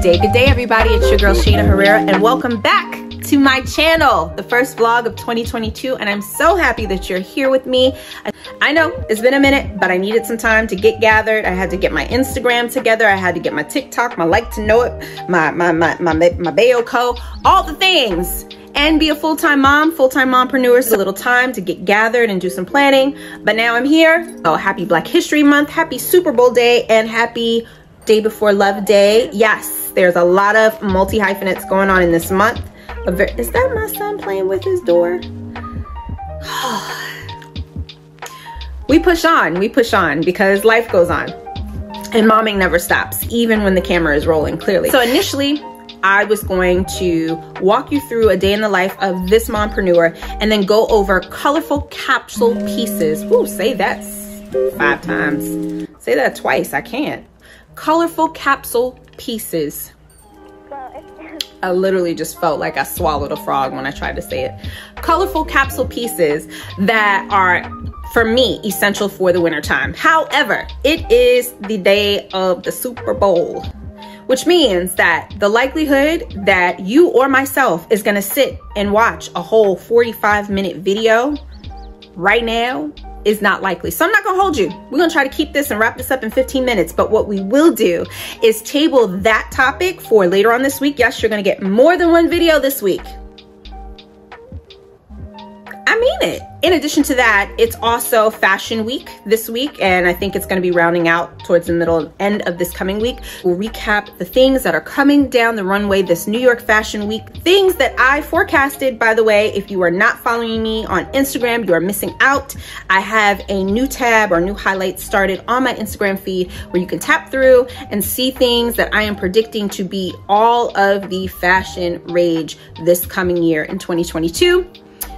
Good day everybody, it's your girl SHAINA HERRERA and welcome back to my channel, the first vlog of 2022, and I'm so happy that you're here with me. I know it's been a minute, but I needed some time to get gathered. I had to get my Instagram together, I had to get my TikTok, my like to know it, my Bayo Co, all the things, and be a full-time mompreneur. So a little time to get gathered and do some planning, but now I'm here. Oh, happy Black History Month, happy Super Bowl day, and happy Day Before Love Day. Yes, there's a lot of multi-hyphenates going on in this month. Is that my son playing with his door? We push on because life goes on and momming never stops, even when the camera is rolling, clearly. So initially, I was going to walk you through a day in the life of this mompreneur and then go over colorful capsule pieces. Ooh, say that 5 times. Say that twice, I can't. Colorful capsule pieces. I literally just felt like I swallowed a frog when I tried to say it. Colorful capsule pieces that are, for me, essential for the winter time. However, it is the day of the Super Bowl, which means that the likelihood that you or myself is gonna sit and watch a whole 45-minute video right now is not likely. So I'm not gonna hold you. We're gonna try to keep this and wrap this up in 15 minutes. But what we will do is table that topic for later on this week. Yes, you're gonna get more than one video this week. I mean it. In addition to that, it's also Fashion Week this week, and I think it's going to be rounding out towards the middle end of this coming week. We'll recap the things that are coming down the runway this New York Fashion Week, things that I forecasted. By the way, if you are not following me on Instagram, you are missing out. I have a new tab or new highlight started on my Instagram feed where you can tap through and see things that I am predicting to be all of the fashion rage this coming year in 2022.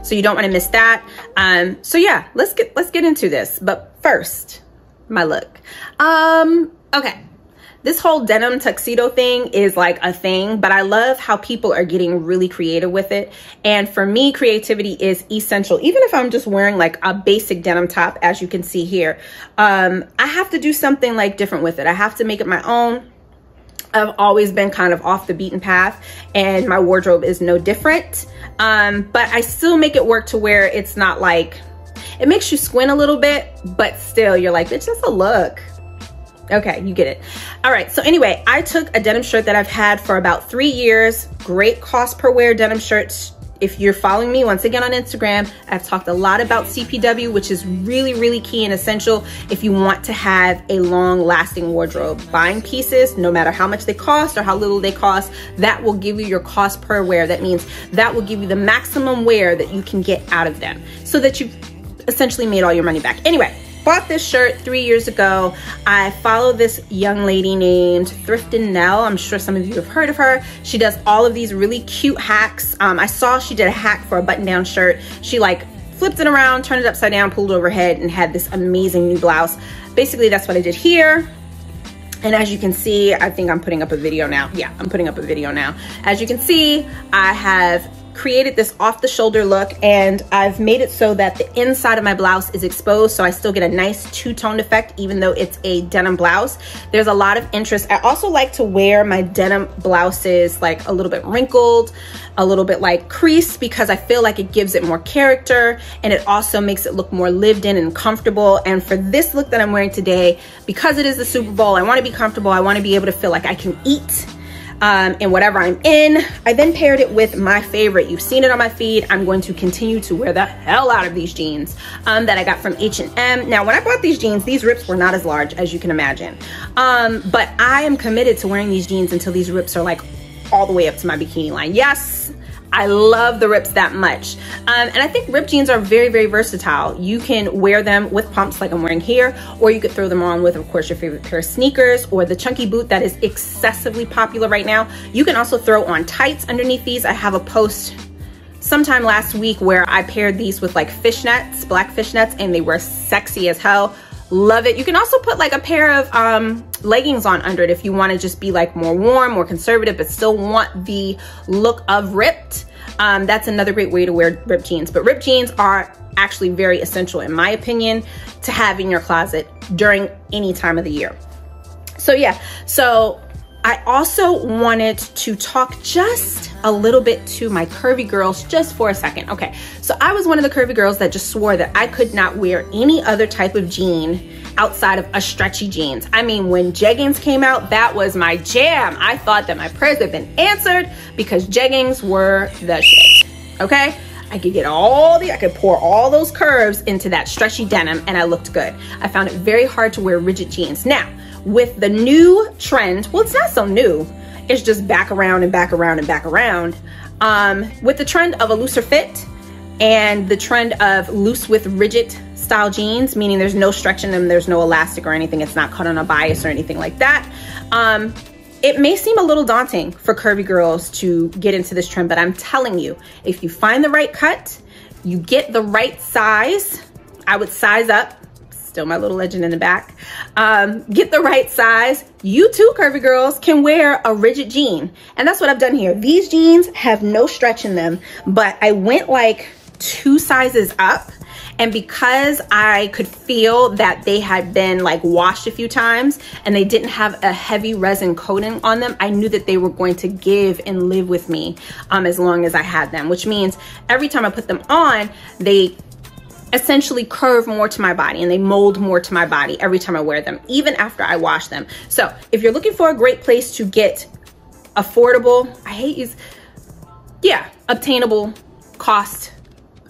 So you don't want to miss that. So yeah, let's get into this. But first, my look. Okay. This whole denim tuxedo thing is like a thing, but I love how people are getting really creative with it. And for me, creativity is essential. Even if I'm just wearing like a basic denim top, as you can see here, I have to do something like different with it. I have to make it my own. I've always been kind of off the beaten path, and my wardrobe is no different. But I still make it work to where it's not like, it makes you squint a little bit, but still you're like, it's just a look. Okay, you get it. All right, so anyway, I took a denim shirt that I've had for about 3 years. Great cost per wear denim shirts. If you're following me once again on Instagram, I've talked a lot about CPW, which is really, really key and essential if you want to have a long lasting wardrobe. Buying pieces, no matter how much they cost or how little they cost, that will give you your cost per wear. That means that will give you the maximum wear that you can get out of them so that you've essentially made all your money back. Anyway, bought this shirt 3 years ago. I follow this young lady named Thriftin' Nell. I'm sure some of you have heard of her. She does all of these really cute hacks. I saw she did a hack for a button-down shirt. She like flipped it around, turned it upside down, pulled it overhead, and had this amazing new blouse. Basically, that's what I did here. And as you can see, I think I'm putting up a video now. Yeah, I'm putting up a video now. As you can see, I have created this off the shoulder look, and I've made it so that the inside of my blouse is exposed, so I still get a nice two-toned effect even though it's a denim blouse. There's a lot of interest. I also like to wear my denim blouses like a little bit wrinkled, a little bit like creased, because I feel like it gives it more character and it also makes it look more lived in and comfortable. And for this look that I'm wearing today, because it is the Super Bowl, I want to be comfortable. I want to be able to feel like I can eat and whatever I'm in. I then paired it with my favorite. You've seen it on my feed. I'm going to continue to wear the hell out of these jeans that I got from H&M. Now, when I bought these jeans, these rips were not as large as you can imagine. But I am committed to wearing these jeans until these rips are like all the way up to my bikini line. Yes, I love the rips that much. And I think ripped jeans are very, very versatile. You can wear them with pumps like I'm wearing here, or you could throw them on with, of course, your favorite pair of sneakers or the chunky boot that is excessively popular right now. You can also throw on tights underneath these. I have a post sometime last week where I paired these with like fishnets, black fishnets, and they were sexy as hell. Love it. You can also put like a pair of leggings on under it if you want to just be like more warm, more conservative, but still want the look of ripped. That's another great way to wear ripped jeans. But ripped jeans are actually very essential, in my opinion, to have in your closet during any time of the year. So yeah, so I also wanted to talk just a little bit to my curvy girls just for a second. Okay, so I was one of the curvy girls that just swore that I could not wear any other type of jean outside of a stretchy jeans. I mean, when jeggings came out, that was my jam. I thought that my prayers had been answered because jeggings were the shit, okay? I could pour all those curves into that stretchy denim and I looked good. I found it very hard to wear rigid jeans. Now, with the new trend, well, it's not so new, it's just back around and back around and back around. With the trend of a looser fit and the trend of loose with rigid style jeans, meaning there's no stretch in them, there's no elastic or anything, it's not cut on a bias or anything like that. It may seem a little daunting for curvy girls to get into this trend, but I'm telling you, if you find the right cut, you get the right size, I would size up, still my little legend in the back, get the right size, you too, curvy girls, can wear a rigid jean. And that's what I've done here. These jeans have no stretch in them, but I went like 2 sizes up. And because I could feel that they had been like washed a few times and they didn't have a heavy resin coating on them, I knew that they were going to give and live with me as long as I had them, which means every time I put them on, they essentially curve more to my body and they mold more to my body every time I wear them, even after I wash them. So if you're looking for a great place to get affordable, obtainable cost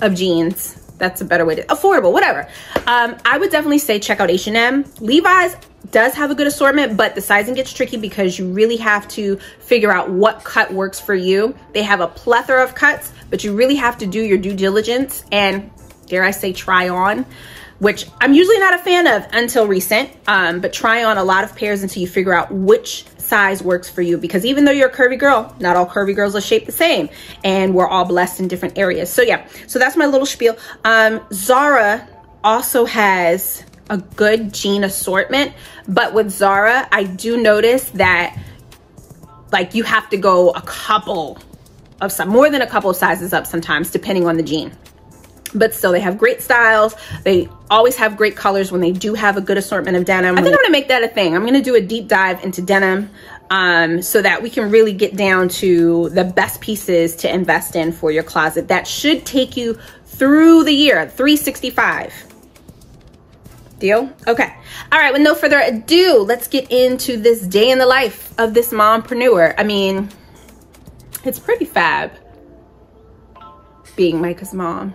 of jeans, that's a better way to, affordable, whatever. I would definitely say check out H&M. Levi's does have a good assortment, but the sizing gets tricky because you really have to figure out what cut works for you. They have a plethora of cuts, but you really have to do your due diligence and, dare I say, try on, which I'm usually not a fan of until recent, but try on a lot of pairs until you figure out which size works for you, because even though you're a curvy girl, not all curvy girls are shaped the same and we're all blessed in different areas. So yeah, so that's my little spiel. Zara also has a good jean assortment, but with Zara, I do notice that like you have to go more than a couple of sizes up sometimes, depending on the jean. But still, they have great styles. They always have great colors when they do have a good assortment of denim. I think I'm gonna make that a thing. I'm gonna do a deep dive into denim so that we can really get down to the best pieces to invest in for your closet. That should take you through the year, 365. Deal? Okay. All right, with no further ado, let's get into this day in the life of this mompreneur. I mean, it's pretty fab being Micah's mom.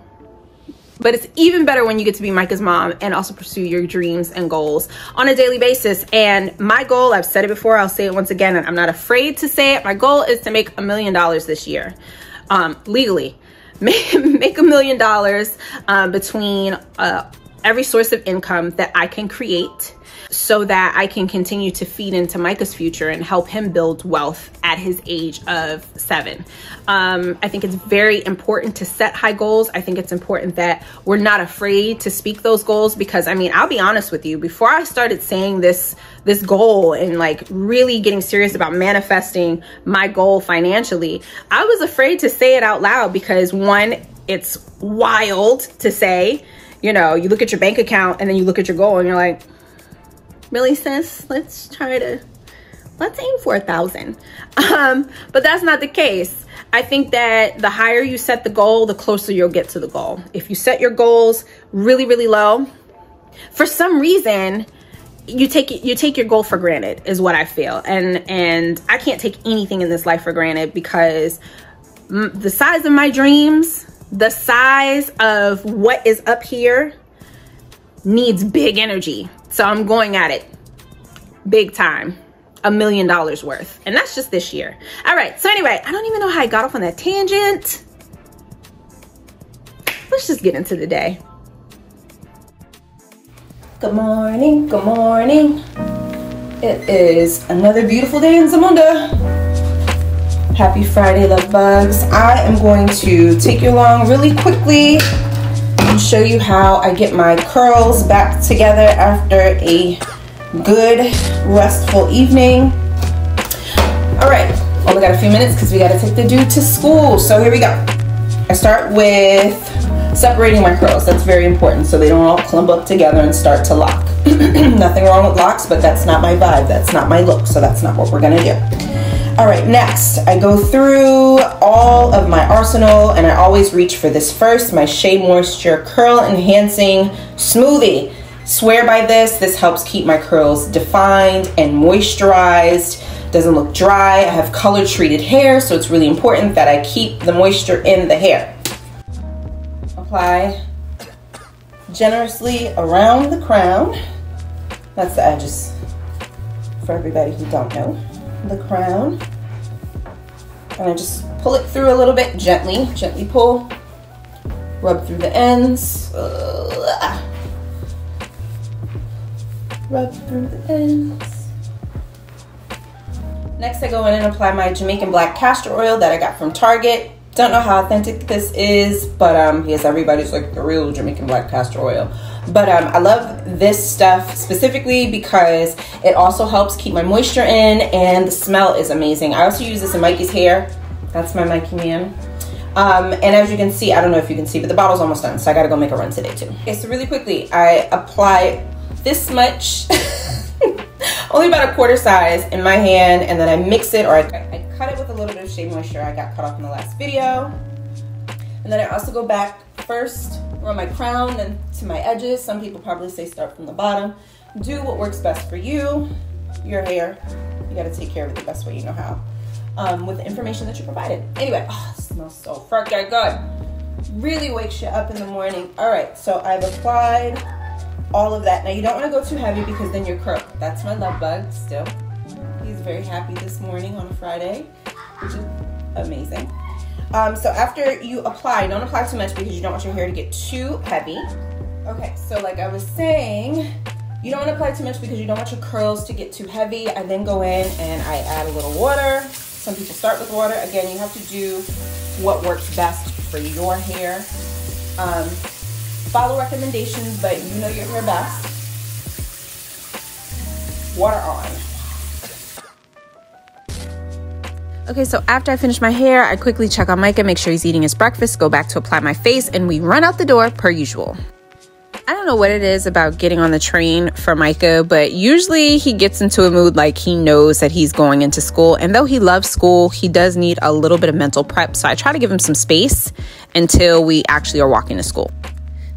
But it's even better when you get to be Micah's mom and also pursue your dreams and goals on a daily basis. And my goal, I've said it before, I'll say it once again, and I'm not afraid to say it. My goal is to make $1 million this year, legally. Make $1 million between every source of income that I can create, so that I can continue to feed into Micah's future and help him build wealth at his age of 7. I think it's very important to set high goals. I think it's important that we're not afraid to speak those goals, because I mean, I'll be honest with you, before I started saying this goal and like really getting serious about manifesting my goal financially, I was afraid to say it out loud because, one, it's wild to say. You know, you look at your bank account and then you look at your goal and you're like, really, sis? Let's aim for 1,000. But that's not the case. I think that the higher you set the goal, the closer you'll get to the goal. If you set your goals really, really low, for some reason, you take your goal for granted, is what I feel. And I can't take anything in this life for granted, because the size of my dreams, the size of what is up here needs big energy. So I'm going at it big time, $1 million worth. And that's just this year. All right. So anyway, I don't even know how I got off on that tangent. Let's just get into the day. Good morning. Good morning. It is another beautiful day in Zamunda. Happy Friday, love bugs. I am going to take you along really quickly and show you how I get my curls back together after a good, restful evening. All right, only got a few minutes because we got to take the dude to school. So here we go. I start with separating my curls. That's very important so they don't all clump up together and start to lock. Nothing wrong with locks, but that's not my vibe. That's not my look, so that's not what we're gonna do. All right, next, I go through all of my arsenal, and I always reach for this first, my Shea Moisture Curl Enhancing Smoothie. Swear by this. This helps keep my curls defined and moisturized. Doesn't look dry. I have color treated hair, so it's really important that I keep the moisture in the hair. Apply generously around the crown. That's the edges for everybody who don't know. The crown. And I just pull it through a little bit, gently pull. Rub through the ends. Rub through the ends. Next, I go in and apply my Jamaican black castor oil that I got from Target. Don't know how authentic this is, but yes, everybody's like the real Jamaican black castor oil. But I love this stuff specifically because it also helps keep my moisture in, and the smell is amazing. I also use this in Mikey's hair. That's my Mikey man. And as you can see, I don't know if you can see, but the bottle's almost done, so I gotta go make a run today too. Okay, so really quickly, I apply this much, only about a quarter size in my hand, and then I mix it, or I cut it with a little bit of Shea Moisture I got cut off in the last video. And then I also go back first on my crown, then to my edges. Some people probably say start from the bottom. Do what works best for you, your hair. You gotta take care of it the best way you know how, with the information that you provided. Anyway, oh, it smells so freaking good. Really wakes you up in the morning. All right, so I've applied all of that. Now you don't want to go too heavy because then you're curled. That's my love bug still. He's very happy this morning on a Friday, which is amazing. So after you apply, don't apply too much because you don't want your hair to get too heavy. Okay, so like I was saying, you don't want to apply too much because you don't want your curls to get too heavy. I then go in and I add a little water. Some people start with water. Again, you have to do what works best for your hair. Follow recommendations, but you know your hair best. Water on. Okay, so after I finish my hair, I quickly check on Micah, make sure he's eating his breakfast, go back to apply my face, and we run out the door per usual. I don't know what it is about getting on the train for Micah, but usually he gets into a mood like he knows that he's going into school. And though he loves school, he does need a little bit of mental prep. So I try to give him some space until we actually are walking to school.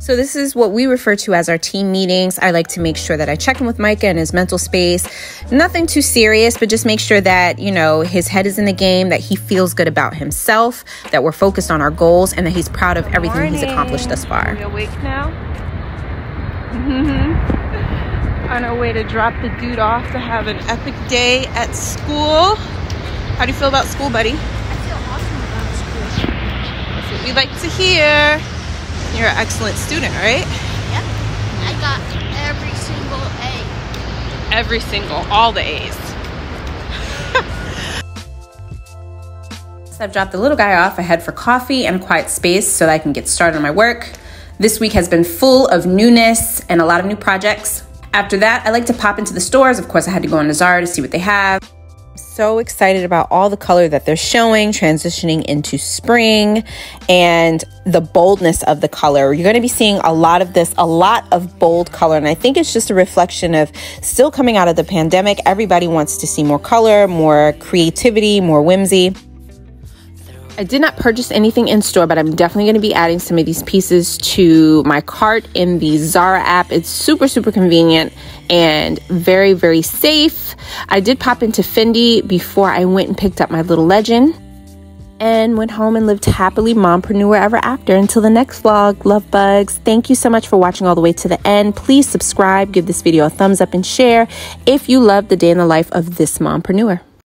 So this is what we refer to as our team meetings. I like to make sure that I check in with Micah and his mental space. Nothing too serious, but just make sure that, you know, his head is in the game, that he feels good about himself, that we're focused on our goals, and that he's proud of everything he's accomplished thus far. Are you awake now? On our way to drop the dude off to have an epic day at school. How do you feel about school, buddy? I feel awesome about school. That's what we like to hear. You're an excellent student, right? Yep. I got every single A. Every single, all the A's. So I've dropped the little guy off. I head for coffee and a quiet space so that I can get started on my work. This week has been full of newness and a lot of new projects. After that, I like to pop into the stores. Of course, I had to go into Zara to see what they have. So excited about all the color that they're showing, transitioning into spring, and the boldness of the color. You're going to be seeing a lot of this, a lot of bold color, and I think it's just a reflection of still coming out of the pandemic. Everybody wants to see more color, more creativity, more whimsy. I did not purchase anything in store, but I'm definitely going to be adding some of these pieces to my cart in the Zara app. It's super, super convenient and very, very safe. I did pop into Fendi before I went and picked up my little legend and went home and lived happily mompreneur ever after. Until the next vlog, love bugs. Thank you so much for watching all the way to the end. Please subscribe, give this video a thumbs up and share if you love the day in the life of this mompreneur.